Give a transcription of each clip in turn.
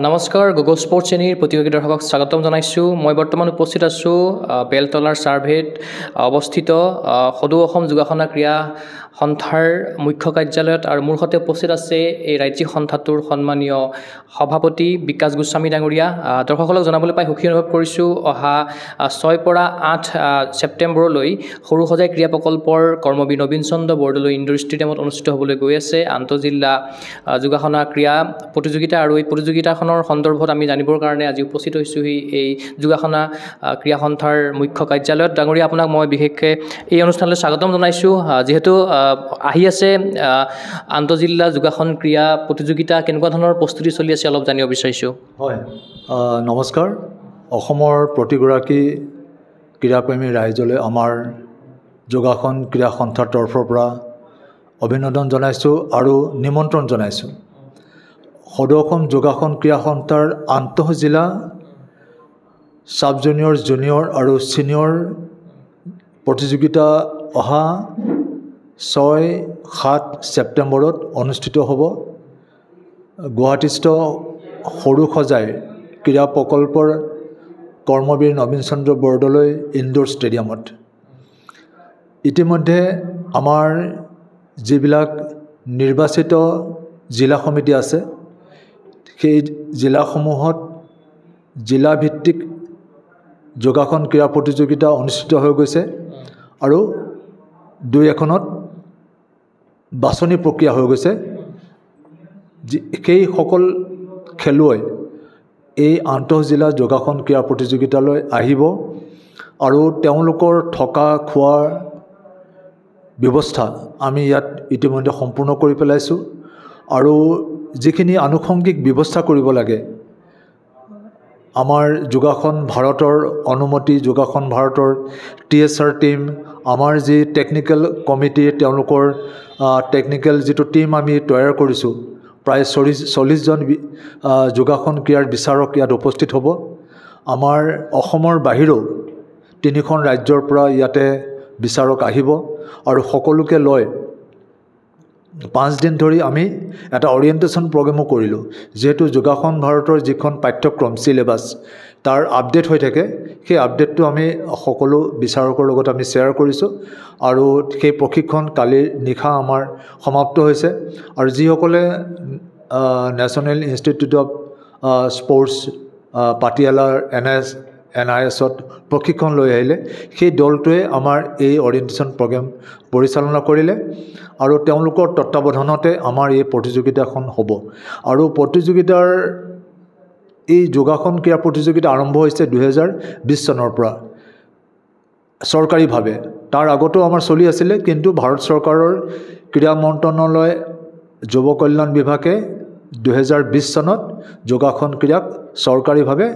নমস্কাৰ Google sports শ্ৰেণীৰ প্ৰতিযোগী দৰ্শকক স্বাগতম জনাইছোঁ। মই বৰ্তমান উপস্থিত আছোঁ বেলতলাৰ ছাৰ্ভেত অৱস্থিত সদৌ অসম যোগাসনা ক্ৰীড়া সন্থাৰ মুখ্য কাৰ্যালয়ত আৰু মোৰ সৈতে উপস্থিত আছে এই ৰাজ্যিক সন্থাটোৰ সন্মানীয় সভাপতি বিকাশ গোস্বামী ডাঙৰীয়া। দৰ্শকসকলক জনাবলৈ পাই সুখী অনুভৱ কৰিছোঁ। অহা 6 পৰা 8 ছেপ্টেম্বৰলৈ সৰুসজাই ক্ৰীড়া প্ৰকল্পৰ কৰ্মবীৰ নবীন চন্দ্ৰ বৰদলৈ ইনডোৰ ষ্টেডিয়ামত অনুষ্ঠিত হ'বলৈ গৈ আছে আন্তঃজিলা যোগাসনা ক্ৰীড়া প্ৰতিযোগিতা। আৰু এই প্ৰতিযোগিতাখনৰ সন্দৰ্ভত আমি জানিবৰ কাৰণে আজি উপস্থিত হৈছোঁহি এই যোগাসনা ক্ৰীড়া সন্থাৰ মুখ্য কাৰ্যালয়ত। ডাঙৰীয়া, আপোনাক মই বিশেষকৈ এই অনুষ্ঠানলৈ স্বাগতম জনাইছোঁ। যিহেতু আহি আছে আন্তঃজিলা যোগাসন ক্ৰীড়া প্ৰতিযোগিতা, কেনেকুৱা ধৰণৰ প্ৰস্তুতি চলি আছে অলপ জানিব বিচাৰিছোঁ। হয়, নমস্কাৰ। অসমৰ প্ৰতিগৰাকী ক্ৰীড়াপ্ৰেমী ৰাইজলৈ আমাৰ যোগাসন ক্ৰীড়া সন্থাৰ তৰফৰ পৰা অভিনন্দন জনাইছোঁ আৰু নিমন্ত্ৰণ জনাইছোঁ। সদৌ অসম যোগাসন ক্ৰীড়া সন্থাৰ আন্তঃজিলা ছাব জুনিয়ৰ, জুনিয়ৰ আৰু ছিনিয়ৰ প্ৰতিযোগিতা অহা 6-7 ছেপ্টেম্বৰত অনুষ্ঠিত হ'ব গুৱাহাটীস্থ সৰুসজাই ক্ৰীড়া প্ৰকল্পৰ কৰ্মবীৰ নবীন চন্দ্ৰ বৰদলৈ ইনডোৰ ষ্টেডিয়ামত। ইতিমধ্যে আমাৰ যিবিলাক নিৰ্বাচিত জিলা সমিতি আছে, সেই জিলাসমূহত জিলাভিত্তিক যোগাসন ক্ৰীড়া প্ৰতিযোগিতা অনুষ্ঠিত হৈ গৈছে আৰু 2-1খনত বাছনি প্ৰক্ৰিয়া হৈ গৈছে। সেইসকল খেলুৱৈ এই আন্তঃজিলা যোগাসন ক্ৰীড়া প্ৰতিযোগিতালৈ আহিব আৰু তেওঁলোকৰ থকা খোৱাৰ ব্যৱস্থা আমি ইয়াত ইতিমধ্যে সম্পূৰ্ণ কৰি পেলাইছোঁ। আৰু যিখিনি আনুষংগিক ব্যৱস্থা কৰিব লাগে, আমাৰ যোগাসন ভাৰতৰ অনুমতি, যোগাসন ভাৰতৰ TSR টীম, আমাৰ যি টেকনিকেল কমিটি, তেওঁলোকৰ টেকনিকেল যিটো টীম আমি তৈয়াৰ কৰিছোঁ, প্ৰায় 40জন যোগাসন ক্ৰীড়াৰ বিচাৰক ইয়াত উপস্থিত হ'ব। আমাৰ অসমৰ বাহিৰেও 3খন ৰাজ্যৰ পৰা ইয়াতে বিচাৰক আহিব আৰু সকলোকে লৈ 5 দিন ধৰি আমি এটা অৰিয়েণ্টেশ্যন প্ৰগ্ৰেমো কৰিলোঁ। যিহেতু যোগাসন ভাৰতৰ যিখন পাঠ্যক্ৰম চিলেবাছ তাৰ আপডেট হৈ থাকে, সেই আপডেটটো আমি সকলো বিচাৰকৰ লগত আমি শ্বেয়াৰ কৰিছোঁ আৰু সেই প্ৰশিক্ষণ কালিৰ নিশা আমাৰ সমাপ্ত হৈছে। আৰু যিসকলে নেশ্যনেল ইনষ্টিটিউট অফ স্পৰ্টছ পাটিয়ালাৰ NISত প্ৰশিক্ষণ লৈ আহিলে, সেই দলটোৱে আমাৰ এই অৰিয়েণ্টেশ্যন প্ৰগ্ৰেম পৰিচালনা কৰিলে আৰু তেওঁলোকৰ তত্ত্বাৱধানতে আমাৰ এই প্ৰতিযোগিতাখন হ'ব। আৰু প্ৰতিযোগিতাৰ এই যোগাসন ক্ৰীড়া প্ৰতিযোগিতা আৰম্ভ হৈছে 2020 চনৰ পৰা চৰকাৰীভাৱে। তাৰ আগতো আমাৰ চলি আছিলে, কিন্তু ভাৰত চৰকাৰৰ ক্ৰীড়া মন্ত্ৰণালয় যুৱ কল্যাণ বিভাগে 2020 চনত যোগাসন ক্ৰীড়াক চৰকাৰীভাৱে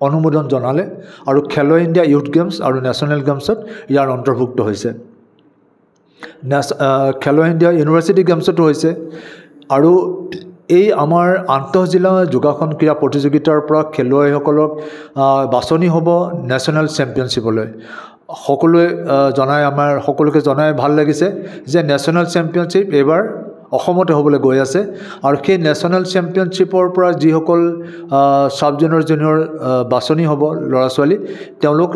অনুমোদন জনালে আৰু খেলো ইণ্ডিয়া ইউথ গেমছ আৰু নেশ্যনেল গেমছত ইয়াৰ অন্তৰ্ভুক্ত হৈছে। খেলো ইণ্ডিয়া ইউনিভাৰ্চিটি গেমছতো হৈছে। আৰু এই আমাৰ আন্তঃজিলা যোগাসন ক্ৰীড়া প্ৰতিযোগিতাৰ পৰা খেলুৱৈসকলক বাছনি হ'ব নেশ্যনেল চেম্পিয়নশ্বিপলৈ। সকলোকে জনাই ভাল লাগিছে যে নেশ্যনেল চেম্পিয়নশ্বিপ এইবাৰ অসমতে হ'বলৈ গৈ আছে। আৰু সেই নেশ্যনেল চেম্পিয়নশ্বিপৰ পৰা যিসকল ছাব জুনিয়ৰ, জুনিয়ৰ বাছনি হ'ব ল'ৰা ছোৱালী, তেওঁলোক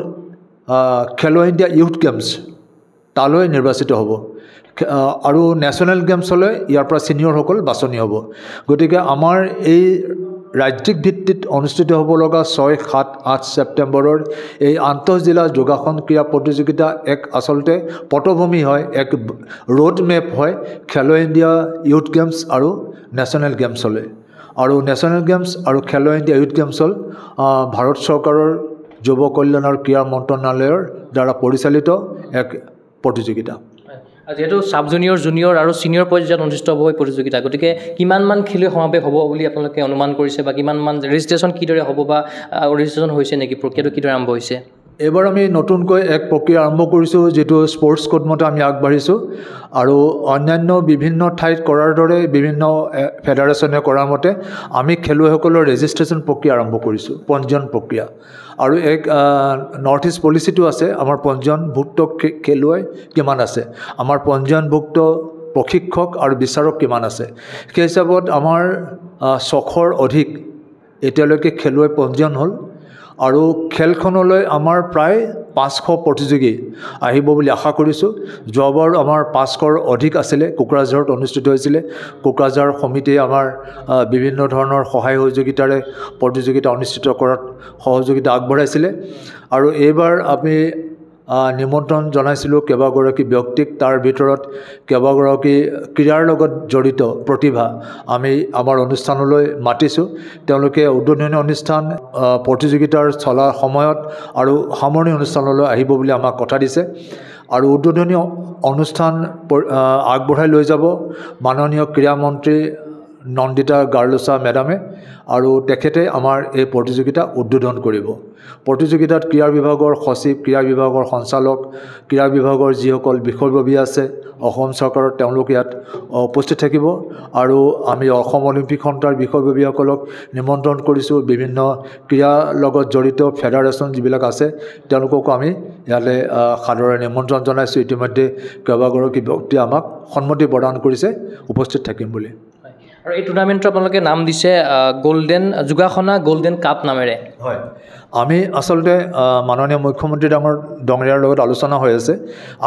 খেলো ইণ্ডিয়া ইউথ গেমছ তালৈ নিৰ্বাচিত হ'ব আৰু নেশ্যনেল গেমছলৈ ইয়াৰ পৰা ছিনিয়ৰসকল বাছনি হ'ব। গতিকে আমাৰ এই ৰাজ্যিক ভিত্তিত অনুষ্ঠিত হ'ব লগা 6, 7, 8 ছেপ্টেম্বৰৰ এই আন্তঃজিলা যোগাসন ক্ৰীড়া প্ৰতিযোগিতা এক আচলতে পটভূমি হয়, এক ৰোড মেপ হয় খেলো ইণ্ডিয়া ইউথ গেমছ আৰু নেশ্যনেল গেমছলৈ। আৰু নেশ্যনেল গেমছ আৰু খেলো ইণ্ডিয়া ইউথ গেমছ হ'ল ভাৰত চৰকাৰৰ যুৱ কল্যাণ আৰু ক্ৰীড়া মন্ত্ৰণালয়ৰ দ্বাৰা পৰিচালিত এক প্ৰতিযোগিতা। যেহেতু ছাব জুনিয়ৰ, জুনিয়ৰ আৰু ছিনিয়ৰ পৰ্যায়ত অনুষ্ঠিত হ'ব এই প্ৰতিযোগিতা, গতিকে কিমানমান খেলুৱৈ সমাৱেশ হ'ব বুলি আপোনালোকে অনুমান কৰিছে বা কিমানমান ৰেজিষ্ট্ৰেশ্যন কিদৰে হ'ব বা ৰেজিষ্ট্ৰেশ্যন হৈছে নেকি, প্ৰক্ৰিয়াটো কিদৰে আৰম্ভ হৈছে? এবাৰ আমি নতুনকৈ এক প্ৰক্ৰিয়া আৰম্ভ কৰিছোঁ, যিটো স্পৰ্টছ কোড মতে আমি আগবাঢ়িছোঁ আৰু অন্যান্য বিভিন্ন ঠাইত কৰাৰ দৰে বিভিন্ন ফেডাৰেশ্যনে কৰাৰ মতে আমি খেলুৱৈসকলৰ ৰেজিষ্ট্ৰেশ্যন প্ৰক্ৰিয়া আৰম্ভ কৰিছোঁ, পঞ্জীয়ন প্ৰক্ৰিয়া। আৰু এক নৰ্থ ইষ্ট পলিচিটো আছে, আমাৰ পঞ্জীয়নভুক্ত খেলুৱৈ কিমান আছে, আমাৰ পঞ্জীয়নভুক্ত প্ৰশিক্ষক আৰু বিচাৰক কিমান আছে। সেই হিচাপত আমাৰ 600ৰ অধিক এতিয়ালৈকে খেলুৱৈ পঞ্জীয়ন হ'ল আৰু খেলখনলৈ আমাৰ প্ৰায় 500 প্ৰতিযোগী আহিব বুলি আশা কৰিছোঁ। যোৱাবাৰ আমাৰ 500ৰ অধিক আছিলে, কোকৰাঝাৰত অনুষ্ঠিত হৈছিলে। কোকৰাঝাৰ সমিতিয়ে আমাৰ বিভিন্ন ধৰণৰ সহায় সহযোগিতাৰে প্ৰতিযোগিতা অনুষ্ঠিত কৰাত সহযোগিতা আগবঢ়াইছিলে। আৰু এইবাৰ আমি নিমন্ত্ৰণ জনাইছিলোঁ কেইবাগৰাকী ব্যক্তিক, তাৰ ভিতৰত কেইবাগৰাকী ক্ৰীড়াৰ লগত জড়িত প্ৰতিভা আমি আমাৰ অনুষ্ঠানলৈ মাতিছোঁ। তেওঁলোকে উদ্বোধনী অনুষ্ঠান, প্ৰতিযোগিতাৰ চলাৰ সময়ত আৰু সামৰণি অনুষ্ঠানলৈ আহিব বুলি আমাক কথা দিছে। আৰু উদ্বোধনী অনুষ্ঠান আগবঢ়াই লৈ যাব মাননীয় ক্ৰীড়ামন্ত্ৰী নন্দিতা গাৰ্লোচা মেডামে, আৰু তেখেতে আমাৰ এই প্ৰতিযোগিতা উদ্বোধন কৰিব। প্ৰতিযোগিতাত ক্ৰীড়া বিভাগৰ সচিব, ক্ৰীড়া বিভাগৰ সঞ্চালক, ক্ৰীড়া বিভাগৰ যিসকল বিষয়ববী আছে অসম চৰকাৰৰ, তেওঁলোক ইয়াত উপস্থিত থাকিব। আৰু আমি অসম অলিম্পিক সন্থাৰ বিষয়ববীসকলক নিমন্ত্ৰণ কৰিছোঁ। বিভিন্ন ক্ৰীড়াৰ লগত জড়িত ফেডাৰেশ্যন যিবিলাক আছে তেওঁলোককো আমি ইয়ালৈ সাদৰে নিমন্ত্ৰণ জনাইছোঁ। ইতিমধ্যে কেইবাগৰাকী ব্যক্তিয়ে আমাক সন্মতি প্ৰদান কৰিছে উপস্থিত থাকিম বুলি। আৰু এই টুৰ্ণামেণ্টৰ আপোনালোকে নাম দিছে যোগাসনা গোল্ডেন কাপ নামেৰে। হয়, আমি আচলতে মাননীয় মুখ্যমন্ত্ৰী ডাঙৰীয়াৰ লগত আলোচনা হৈ আছে।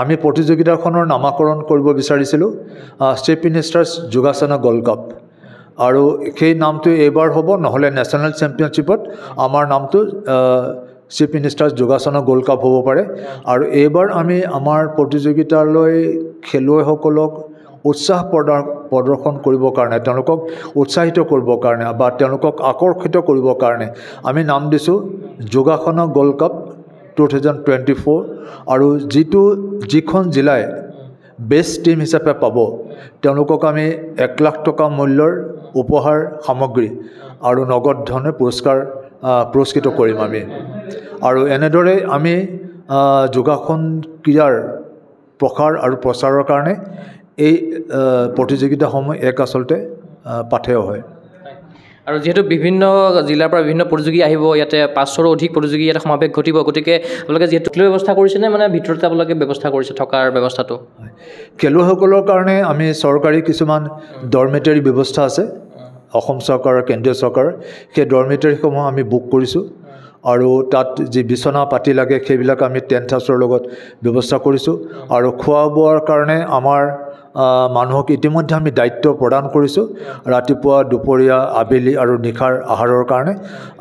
আমি প্ৰতিযোগিতাখনৰ নামাকৰণ কৰিব বিচাৰিছিলোঁ chief ministers Yogasana gold cup, আৰু সেই নামটো এইবাৰ হ'ব, নহ'লে নেশ্যনেল চেম্পিয়নশ্বিপত আমাৰ নামটো chief ministers Yogasana gold cup হ'ব পাৰে। আৰু এইবাৰ আমি আমাৰ প্ৰতিযোগিতালৈ খেলুৱৈসকলক উৎসাহ প্ৰদৰ্শন কৰিবৰ কাৰণে, তেওঁলোকক উৎসাহিত কৰিবৰ কাৰণে বা তেওঁলোকক আকৰ্ষিত কৰিবৰ কাৰণে আমি নাম দিছোঁ যোগাসনা গোল্ড কাপ 2024। আৰু যিখন জিলাই বেষ্ট টিম হিচাপে পাব তেওঁলোকক আমি 1 লাখ টকা মূল্যৰ উপহাৰ সামগ্ৰী আৰু নগদ ধনে পুৰস্কৃত কৰিম আমি। আৰু এনেদৰে আমি যোগাসন ক্ৰীড়াৰ প্ৰসাৰ আৰু প্ৰচাৰৰ কাৰণে এই প্ৰতিযোগিতাসমূহ আচলতে পাথেয় হয়। আৰু যিহেতু বিভিন্ন জিলাৰ পৰা বিভিন্ন প্ৰতিযোগী আহিব, ইয়াতে 500ৰো অধিক প্ৰতিযোগী ইয়াতে সমাৱেশ ঘটিব, গতিকে আপোনালোকে যিহেতু ব্যৱস্থা কৰিছেনে, মানে ভিতৰতে আপোনালোকে ব্যৱস্থা কৰিছে থকাৰ ব্যৱস্থাটো? খেলুৱৈসকলৰ কাৰণে আমি চৰকাৰী কিছুমান ডৰমেটৰী ব্যৱস্থা আছে অসম চৰকাৰৰ, কেন্দ্ৰীয় চৰকাৰৰ, সেই ডৰমেটৰীসমূহ আমি বুক কৰিছোঁ। আৰু তাত যি বিচনা পাতি লাগে সেইবিলাক আমি টেণ্ট হাউচৰ লগত ব্যৱস্থা কৰিছোঁ। আৰু খোৱা বোৱাৰ কাৰণে আমাৰ মানুহক ইতিমধ্যে আমি দায়িত্ব প্ৰদান কৰিছোঁ, ৰাতিপুৱা, দুপৰীয়া, আবেলি আৰু নিশাৰ আহাৰৰ কাৰণে।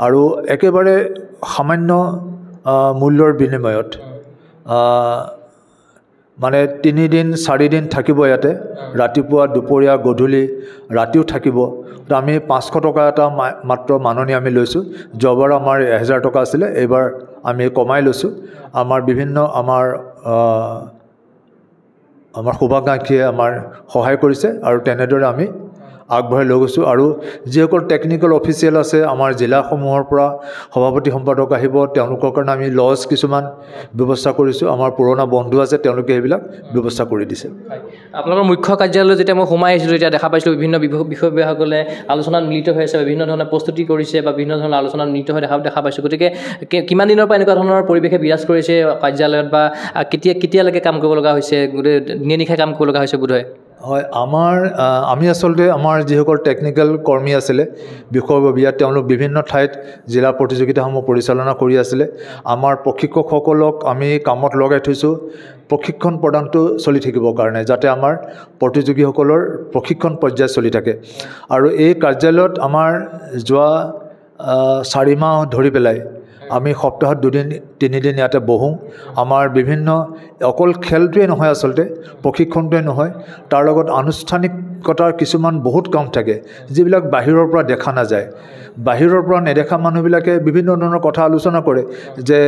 আৰু একেবাৰে সামান্য মূল্যৰ বিনিময়ত মানে 3 দিন 4 দিন থাকিব ইয়াতে, ৰাতিপুৱা, দুপৰীয়া, গধূলি, ৰাতিও থাকিব। তো আমি 500 টকা এটা মাত্ৰ মাননি আমি লৈছোঁ। যোৱাবাৰ আমাৰ 1000 টকা আছিলে, এইবাৰ আমি কমাই লৈছোঁ। আমাৰ বিভিন্ন আমাৰ শুভাকাংক্ষীয়ে আমাৰ সহায় কৰিছে আৰু তেনেদৰে আমি আগবঢ়াই লৈ গৈছোঁ। আৰু যিসকল টেকনিকেল অফিচিয়েল আছে আমাৰ জিলাসমূহৰ পৰা সভাপতি সম্পাদক আহিব, তেওঁলোকৰ কাৰণে আমি লজ কিছুমান ব্যৱস্থা কৰিছোঁ। আমাৰ পুৰণা বন্ধু আছে, তেওঁলোকে এইবিলাক ব্যৱস্থা কৰি দিছে। আপোনালোকৰ মুখ্য কাৰ্যালয়লৈ যেতিয়া মই সোমাই আহিছিলোঁ, তেতিয়া দেখা পাইছিলোঁ বিভিন্ন বিষয়ববীয়াসকলে আলোচনাত মিলিত হৈ আছে, বিভিন্ন ধৰণৰ প্ৰস্তুতি কৰিছে বা বিভিন্ন ধৰণৰ আলোচনাত মিলিত হৈ দেখা পাইছোঁ। গতিকে কিমান দিনৰ পৰা এনেকুৱা ধৰণৰ পৰিৱেশে বিৰাজ কৰিছে কাৰ্যালয়ত, বা কেতিয়ালৈকে কাম কৰিব লগা হৈছে, গোটেই দিনে নিশাই কাম কৰিব লগা হৈছে বোধহয়? হয়, আমি আচলতে আমাৰ যিসকল টেকনিকেল কৰ্মী আছিলে বিষয়ববীয়া, তেওঁলোক বিভিন্ন ঠাইত জিলা প্ৰতিযোগিতাসমূহ পৰিচালনা কৰি আছিলে। আমাৰ প্ৰশিক্ষকসকলক আমি কামত লগাই থৈছোঁ প্ৰশিক্ষণ প্ৰদানটো চলি থাকিবৰ কাৰণে, যাতে আমাৰ প্ৰতিযোগীসকলৰ প্ৰশিক্ষণ পৰ্যায় চলি থাকে। আৰু এই কাৰ্যালয়ত আমাৰ যোৱা 4 মাহ ধৰি পেলাই আমি সপ্তাহত 2-3 দিন ইয়াতে বহোঁ। আমাৰ বিভিন্ন অকল খেলটোৱে নহয়, আচলতে প্ৰশিক্ষণটোৱে নহয়, তাৰ লগত আনুষ্ঠানিকতাৰ কিছুমান বহুত কাম থাকে যিবিলাক বাহিৰৰ পৰা দেখা নাযায়। বাহিৰৰ পৰা নেদেখা মানুহবিলাকে বিভিন্ন ধৰণৰ কথা আলোচনা কৰে যে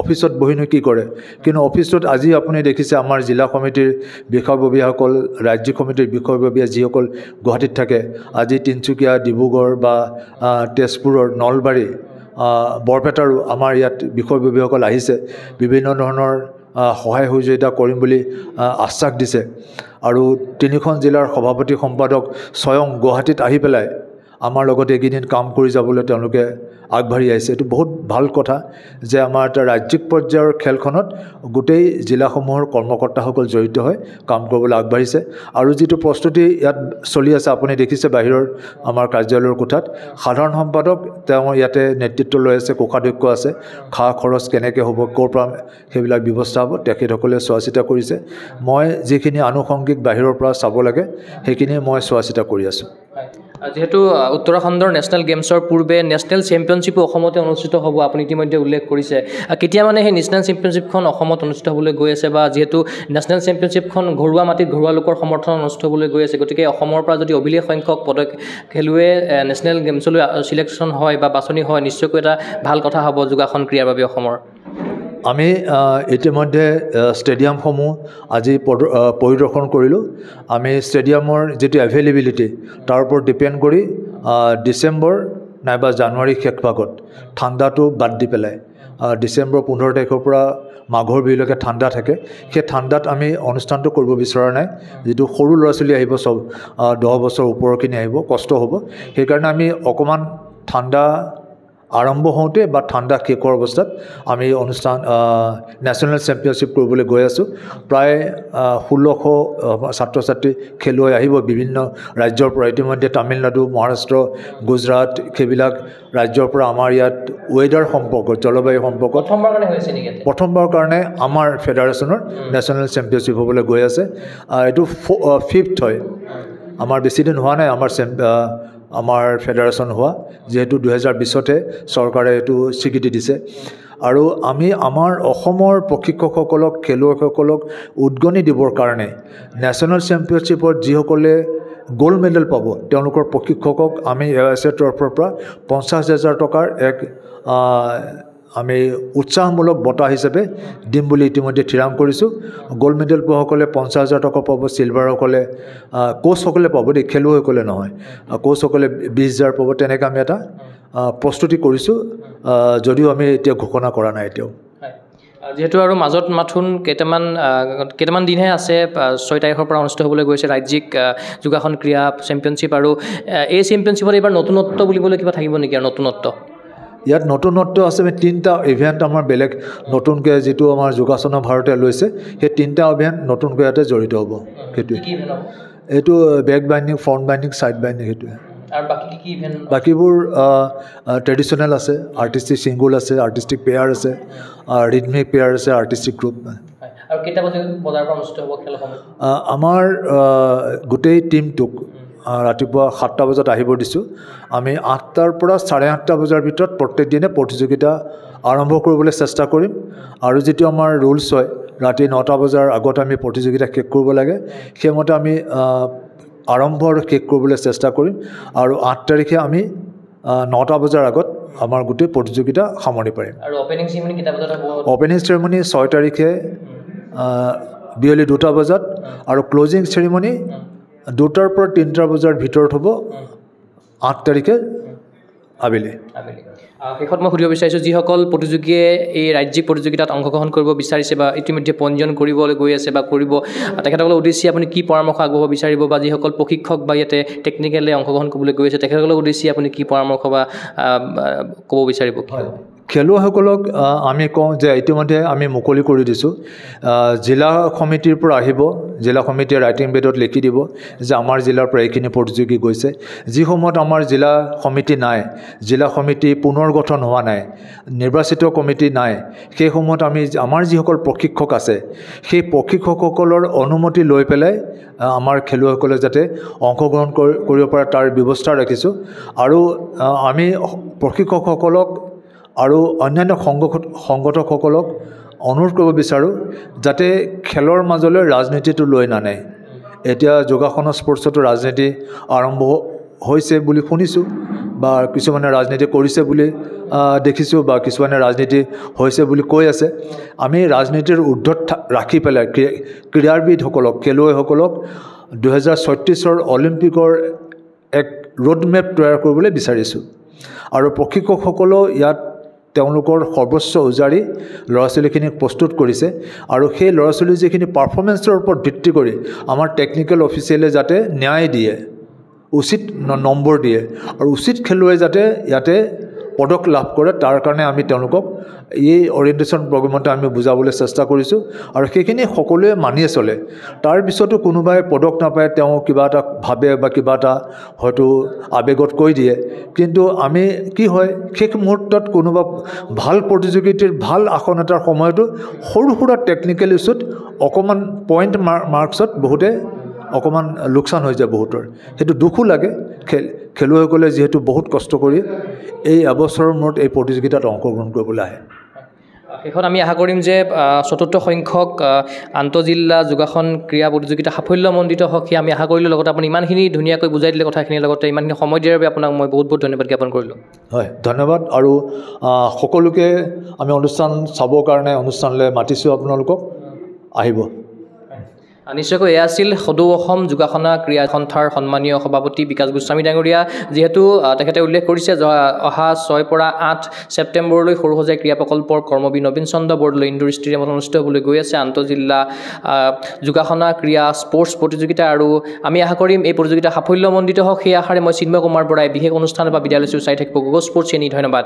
অফিচত বহিনো কি কৰে, কিন্তু অফিচত আজি আপুনি দেখিছে আমাৰ জিলা সমিতিৰ বিষয়ববীয়াসকল, ৰাজ্যিক সমিতিৰ বিষয়ববীয়া যিসকল গুৱাহাটীত থাকে, আজি তিনিচুকীয়া, ডিব্ৰুগড় বা তেজপুৰৰ, নলবাৰী বৰপেটাৰো আমাৰ ইয়াত বিষয়ববীয়াসকল আহিছে বিভিন্ন ধৰণৰ সহায় সহযোগিতা কৰিম বুলি আশ্বাস দিছে আৰু 3খন জিলাৰ সভাপতি সম্পাদক স্বয়ং গুৱাহাটীত আহি পেলাই আমাৰ লগত এইকেইদিন কাম কৰি যাবলৈ তেওঁলোকে আগবাঢ়ি আহিছে এইটো বহুত ভাল কথা যে আমাৰ এটা ৰাজ্যিক পৰ্যায়ৰ খেলখনত গোটেই জিলাসমূহৰ কৰ্মকৰ্তাসকল জড়িত হৈ কাম কৰিবলৈ আগবাঢ়িছে আৰু যিটো প্ৰস্তুতি ইয়াত চলি আছে আপুনি দেখিছে বাহিৰৰ আমাৰ কাৰ্যালয়ৰ কোঠাত সাধাৰণ সম্পাদক তেওঁ ইয়াতে নেতৃত্ব লৈ আছে কোষাধ্যক্ষ আছে খা খৰচ কেনেকৈ হ'ব ক'ৰ পৰা সেইবিলাক ব্যৱস্থা হ'ব তেখেতসকলে চোৱা চিতা কৰিছে মই যিখিনি আনুষংগিক বাহিৰৰ পৰা চাব লাগে সেইখিনি মই চোৱা চিতা কৰি আছোঁ যেহেতু উত্তৰাখণ্ডৰ নেশ্যনেল গেমছৰ পূৰ্বে নেশ্যনেল চেম্পিয়নশ্বিপো অসমতে অনুষ্ঠিত হ'ব আপুনি ইতিমধ্যে উল্লেখ কৰিছে কেতিয়া মানে সেই নেশ্যনেল চেম্পিয়নশ্বিপখন অসমত অনুষ্ঠিত হ'বলৈ গৈ আছে বা যিহেতু নেশ্যনেল চেম্পিয়নশ্বিপখন ঘৰুৱা মাটিত ঘৰুৱা লোকৰ সমৰ্থন অনুষ্ঠিত হ'বলৈ গৈ আছে গতিকে অসমৰ পৰা যদি অভিলেখ সংখ্যক পদক খেলুৱৈ নেশ্যনেল গেমছলৈ চিলেকশ্যন হয় বা বাছনি হয় নিশ্চয়কৈ এটা ভাল কথা হ'ব যোগাসন ক্ৰীড়াৰ বাবে অসমৰ আমি ইতিমধ্যে ষ্টেডিয়ামসমূহ আজি পৰিদৰ্শন কৰিলোঁ আমি ষ্টেডিয়ামৰ যিটো এভেইলেবিলিটি তাৰ ওপৰত ডিপেণ্ড কৰি ডিচেম্বৰ নাইবা জানুৱাৰী শেষ ভাগত ঠাণ্ডাটো বাদ দি পেলাই ডিচেম্বৰ 15 তাৰিখৰ পৰা মাঘৰ বিহুলৈকে ঠাণ্ডা থাকে সেই ঠাণ্ডাত আমি অনুষ্ঠানটো কৰিব বিচৰা নাই যিটো সৰু ল'ৰা ছোৱালী আহিব চব 10 বছৰ ওপৰখিনি আহিব কষ্ট হ'ব সেইকাৰণে আমি অকণমান ঠাণ্ডা আৰম্ভ হওঁতে বা ঠাণ্ডা শেষৰ অৱস্থাত আমি অনুষ্ঠান নেশ্যনেল চেম্পিয়নশ্বিপ কৰিবলৈ গৈ আছোঁ প্ৰায় 1600 ছাত্ৰ ছাত্ৰী খেলুৱৈ আহিব বিভিন্ন ৰাজ্যৰ পৰা ইতিমধ্যে তামিলনাডু মহাৰাষ্ট্ৰ গুজৰাট সেইবিলাক ৰাজ্যৰ পৰা আমাৰ ইয়াত ৱেডাৰ সম্পৰ্কত জলবায়ু সম্পৰ্কত প্ৰথমবাৰৰ কাৰণে আমাৰ ফেডাৰেশ্যনৰ নেশ্যনেল চেম্পিয়নশ্বিপ হ'বলৈ গৈ আছে এইটো 5th হয় আমাৰ বেছিদিন হোৱা নাই আমাৰ ফেডাৰেশ্যন হোৱা যেহেতু 2020তে চৰকাৰে এইটো স্বীকৃতি দিছে আৰু আমি আমাৰ অসমৰ প্ৰশিক্ষকসকলক খেলুৱৈসকলক উদগনি দিবৰ কাৰণে নেশ্যনেল চেম্পিয়নশ্বিপত যিসকলে গোল্ড মেডেল পাব তেওঁলোকৰ প্ৰশিক্ষকক আমি AICৰ তৰফৰ পৰা 50,000 টকাৰ এক আমি উৎসাহমূলক বঁটা হিচাপে দিম বুলি ইতিমধ্যে থিৰাং কৰিছোঁ গোল্ড মেডেল পোৱাসকলে 50,000 টকা পাব চিলভাৰসকলে কোচসকলে পাব দেই খেলুৱৈসকলে নহয় কোচসকলে 20,000 পাব তেনেকৈ আমি এটা প্ৰস্তুতি কৰিছোঁ যদিও আমি এতিয়া ঘোষণা কৰা নাই এতিয়াও যেহেতু আৰু মাজত মাথোন কেইটামান দিনহে আছে 6 তাৰিখৰ পৰা অনুষ্ঠিত হ'বলৈ গৈছে ৰাজ্যিক যোগাসন ক্ৰীড়া চেম্পিয়নশ্বিপ আৰু এই চেম্পিয়নশ্বিপত এইবাৰ নতুনত্ব বুলিবলৈ কিবা থাকিব নেকি আৰু নতুনত্ব ইয়াত নতুনত্ব আছে 3টা ইভেণ্ট আমাৰ বেলেগ নতুনকৈ যিটো আমাৰ যোগাসন ভাৰতে লৈছে সেই 3টা ইভেণ্ট নতুনকৈ ইয়াতে জড়িত হ'ব সেইটোৱে এইটো back binding front binding side binding সেইটোৱে আৰু বাকি কি ইভেণ্ট বাকিবোৰ ট্ৰেডিশ্যনেল আছে আৰ্টিষ্টিক ছিংগুল আছে আৰ্টিষ্টিক পেয়াৰ আছে ৰিদমিক পেয়াৰ আছে আৰ্টিষ্টিক গ্ৰুপ আৰু কেইটা বজাৰ পৰা অনুষ্ঠিত হ'ব খেলখন আমাৰ গোটেই টিমটোক ৰাতিপুৱা 7টা বজাত আহিব দিছোঁ আমি 8টাৰ পৰা 8:30 বজাৰ ভিতৰত প্ৰত্যেক দিনে প্ৰতিযোগিতা আৰম্ভ কৰিবলৈ চেষ্টা কৰিম আৰু যিটো আমাৰ ৰুলছ হয় ৰাতি 9টা বজাৰ আগত আমি প্ৰতিযোগিতা শেষ কৰিব লাগে সেইমতে আমি আৰম্ভ আৰু শেষ কৰিবলৈ চেষ্টা কৰিম আৰু 8 তাৰিখে আমি 9টা বজাৰ আগত আমাৰ গোটেই প্ৰতিযোগিতা সামৰণি পাৰিম আৰু অপেনিং চেৰিমনি কেইটা বজাত হ'ব অপেনিং চেৰিমনি 6 তাৰিখে বিয়লি 2টা বজাত আৰু ক্লোজিং চেৰিমনি 2টাৰ পৰা 3টা বজাৰ ভিতৰত হ'ব 8 তাৰিখে আবেলি শেষত মই সুধিব বিচাৰিছোঁ যিসকল প্ৰতিযোগীয়ে এই ৰাজ্যিক প্ৰতিযোগিতাত অংশগ্ৰহণ কৰিব বিচাৰিছে বা ইতিমধ্যে পঞ্জীয়ন কৰিবলৈ গৈ আছে বা কৰিব তেখেতসকলৰ উদ্দেশ্যে আপুনি কি পৰামৰ্শ আগবঢ়াব বিচাৰিব বা যিসকল প্ৰশিক্ষক বা ইয়াতে টেকনিকেলি অংশগ্ৰহণ কৰিবলৈ গৈ আছে তেখেতসকলৰ উদ্দেশ্যে আপুনি কি পৰামৰ্শ বা ক'ব বিচাৰিব খেলুৱৈসকলক আমি কওঁ যে ইতিমধ্যে আমি মুকলি কৰি দিছোঁ জিলা সমিতিৰ পৰা আহিব জিলা সমিতিয়ে ৰাইটিং বেডত লিখি দিব যে আমাৰ জিলাৰ পৰা এইখিনি প্ৰতিযোগী গৈছে যিসমূহত আমাৰ জিলা সমিতি নাই জিলা সমিতি পুনৰ গঠন হোৱা নাই নিৰ্বাচিত কমিটি নাই সেইসমূহত আমি আমাৰ যিসকল প্ৰশিক্ষক আছে সেই প্ৰশিক্ষকসকলৰ অনুমতি লৈ পেলাই আমাৰ খেলুৱৈসকলে যাতে অংশগ্ৰহণ কৰিব পাৰে তাৰ ব্যৱস্থা ৰাখিছোঁ আৰু আমি প্ৰশিক্ষকসকলক আৰু অন্যান্য সংগঠকসকলক অনুৰোধ কৰিব বিচাৰোঁ যাতে খেলৰ মাজলৈ ৰাজনীতিটো লৈ নানে এতিয়া যোগাসনৰ স্পৰ্টছতো ৰাজনীতি আৰম্ভ হৈছে বুলি শুনিছোঁ বা কিছুমানে ৰাজনীতি কৰিছে বুলি দেখিছোঁ বা কিছুমানে ৰাজনীতি হৈছে বুলি কৈ আছে আমি ৰাজনীতিৰ ঊৰ্ধত ৰাখি পেলাই ক্ৰীড়াবিদসকলক খেলুৱৈসকলক 2036 অলিম্পিকৰ এক ৰোড মেপ তৈয়াৰ কৰিবলৈ বিচাৰিছোঁ আৰু প্ৰশিক্ষকসকলেও ইয়াত তেওঁলোকৰ সৰ্বোচ্চ উজাৰি ল'ৰা ছোৱালীখিনিক প্ৰস্তুত কৰিছে আৰু সেই ল'ৰা ছোৱালী যিখিনি পাৰফৰ্মেঞ্চৰ ওপৰত ভিত্তি কৰি আমাৰ টেকনিকেল অফিচিয়েলে যাতে ন্যায় দিয়ে, উচিত নম্বৰ দিয়ে আৰু উচিত খেলুৱৈ যাতে ইয়াতে পদক লাভ কৰে, তাৰ কাৰণে আমি তেওঁলোকক এই অৰিয়েণ্টেশ্যন প্ৰগ্ৰেমতে আমি বুজাবলৈ চেষ্টা কৰিছোঁ আৰু সেইখিনি সকলোৱে মানিয়ে চলে। তাৰপিছতো কোনোবাই পদক নাপায়, তেওঁ কিবা এটা ভাবে বা কিবা এটা হয়তো আৱেগত কৈ দিয়ে, কিন্তু আমি কি হয় শেষ মুহূৰ্তত কোনোবা ভাল প্ৰতিযোগিতাৰ ভাল আসন এটাৰ সময়তো সৰু সুৰা টেকনিকেল ইছ্যুত অকণমান পইণ্ট মাৰ্কছত বহুতে অকণমান লোকচান হৈ যায় বহুতৰ, সেইটো দুখো লাগে। খেলুৱৈসকলে যিহেতু বহুত কষ্ট কৰি এই এবছৰৰ মূৰত এই প্ৰতিযোগিতাত অংশগ্ৰহণ কৰিবলৈ আহে। শেষত আমি আশা কৰিম যে চতুৰ্থ সংখ্যক আন্তঃজিলা যোগাসন ক্ৰীড়া প্ৰতিযোগিতা সাফল্যমণ্ডিত হওক, সেয়া আমি আশা কৰিলোঁ। লগতে আপুনি ইমানখিনি ধুনীয়াকৈ বুজাই দিলে কথাখিনিৰ লগতে ইমানখিনি সময় দিয়াৰ বাবে আপোনাক মই বহুত বহুত ধন্যবাদ জ্ঞাপন কৰিলোঁ। হয়, ধন্যবাদ। আৰু সকলোকে আমি অনুষ্ঠান চাবৰ কাৰণে অনুষ্ঠানলৈ মাতিছোঁ, আপোনালোকক আহিব। নিশ্চয়কৈ এয়া আছিল সদৌ অসম যোগাসনা ক্ৰীড়া সন্থাৰ সন্মানীয় সভাপতি বিকাশ গোস্বামী ডাঙৰীয়া। যিহেতু তেখেতে উল্লেখ কৰিছে যে অহা 6 পৰা 8 ছেপ্টেম্বৰলৈ সৰুসজাই ক্ৰীড়া প্ৰকল্পৰ কৰ্মবীৰ নবীন চন্দ্ৰ বৰদলৈ ইনডোৰ ষ্টেডিয়ামত অনুষ্ঠিত হ'বলৈ গৈ আছে আন্তঃজিলা যোগাসনা ক্ৰীড়া স্পৰ্টছ প্ৰতিযোগিতা। আৰু আমি আশা কৰিম এই প্ৰতিযোগিতা সাফল্যমণ্ডিত হওক, সেই আশাৰে মই চিন্ময় কুমাৰ বৰাই বিশেষ অনুষ্ঠানৰ পৰা বিদায় লৈছোঁ। চাই থাকিব গুগল স্পৰ্টছ চেনি। ধন্যবাদ।